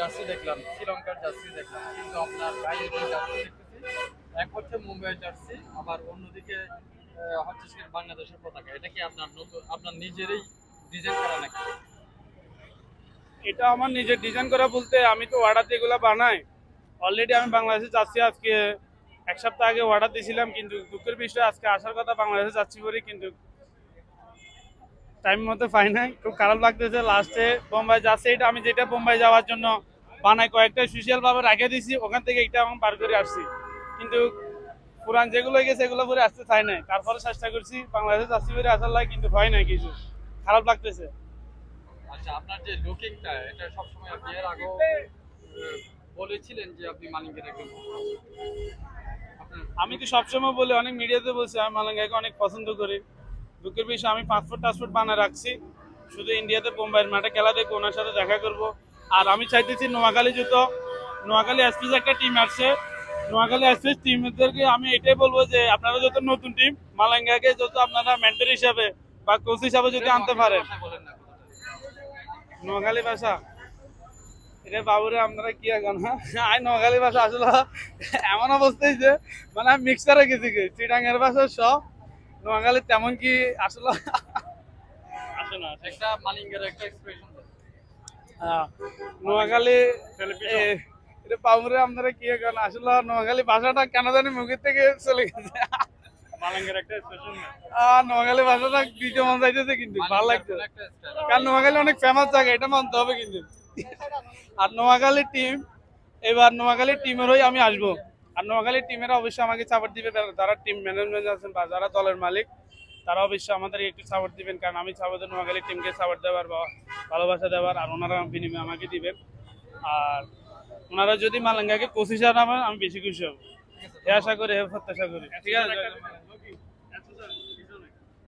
Jersey দেখলাম, শ্রীলঙ্কার jersey দেখলাম, কিন্তু আপনার গায়ে যে জার্সি দেখতেছি এক হচ্ছে মুম্বাইয়ের জার্সি, আবার অন্যদিকে হচ্ছে বাংলাদেশের পতাকা। এটা কি আপনার নতুন, আপনার নিজেরই ডিজাইন করা নাকি? এটা আমার নিজের ডিজাইন করা বলতে আমি তো অর্ডার দিয়ে এগুলো বানাই। অলরেডি আমি বাংলাদেশে যাচ্ছি, আজকে এক সপ্তাহ আগে অর্ডার দিয়েছিলাম, কিন্তু দুঃখের বিষয় আজকে আসার কথা বাংলাদেশে যাচ্ছি বলে, কিন্তু টাইম মতো পাই নাই। খুব খারাপ লাগতেছে। লাস্টে বোম্বাই যাচ্ছে, এটা আমি যেটা বোম্বাই যাওয়ার জন্য বানাই কয়েকটা স্পেশাল ভাবে রেখে দিয়েছি, ওখান থেকে এটা আমি বার করে আসছি। কিন্তু পুরান যেগুলো গেছে এগুলো পরে আসতে চাই নাই, তারপরে চেষ্টা করছি বাংলাদেশে যাচ্ছি বলে আসার লাগে, কিন্তু হয় নাই কিছু, খারাপ লাগতেছে। আচ্ছা, আপনার যে লুকিংটা, এটা সবসময় আপনি এর আগেও বলেছিলেন যে আপনি মালিকের একজন আমি তো সবসময় বলি, অনেক মিডিয়াতে বলছি আমি মালাঙ্গাকে অনেক পছন্দ করি। দুঃখের বিষয় আমি পাসপোর্ট টাসপোর্ট বানিয়ে রাখছি, শুধু ইন্ডিয়াতে বোম্বাইয়ের মাঠে খেলা দেখবো, ওনার সাথে দেখা করব। আর আমি চাইতেছি নোয়াখালী নোয়াখালী এসপিস একটা টিম আসছে, নোয়াখালী এসপিস টিমদেরকে আমি এটাই বলবো যে আপনারা যত নতুন টিম মালাঙ্গাকে যত আপনারা মেন্টর হিসাবে বা কোচ হিসাবে যদি আনতে পারেন। বলেন না। নোয়াখালী ভাষা এটা বাবুরে আপনারা কি এখন, আই নোয়াখালী ভাষা আসলে এমন অবস্থায় যে মানে আমি মিক্সারে গেছি, চিটাঙ্গের ভাষা সব, নোয়াখালী তেমন কি আসলে আসে না। একটা মালিকের একটা এক্সপ্রেশন। নোয়াখালী এটা বাবুরে আপনারা কি এখন আসলে নোয়াখালী ভাষাটা কেন জানি মুখের থেকে চলে গেছে। মালাঙ্গের একটা এক্সপ্রেশন, নোয়াখালী ভাষাটা দিতে মন চাইতেছে, কিন্তু ভালো লাগছে, কারণ নোয়াখালী অনেক ফেমাস জায়গা, এটা মানতে হবে কিন্তু। আর নোয়াখালী টিম, এবার নোয়াখালী টিমের হয়ে আমি আসবো, আর নোয়াখালী টিমেরা অবশ্যই আমাকে সাপোর্ট দিবে, যারা টিম ম্যানেজমেন্ট আছেন বা যারা দলের মালিক তারা অবশ্যই আমাদের একটু সাপোর্ট দিবেন, কারণ আমি চাবো যে নোয়াখালী টিমকে সাপোর্ট দেওয়ার বা ভালোবাসা দেওয়ার, আর ওনারা বিনিময়ে আমাকে দিবেন। আর ওনারা যদি মালাঙ্গাকে কোচ হিসাবে নামেন আমি বেশি খুশি হবো, এ আশা করি, এ প্রত্যাশা করি। ঠিক আছে।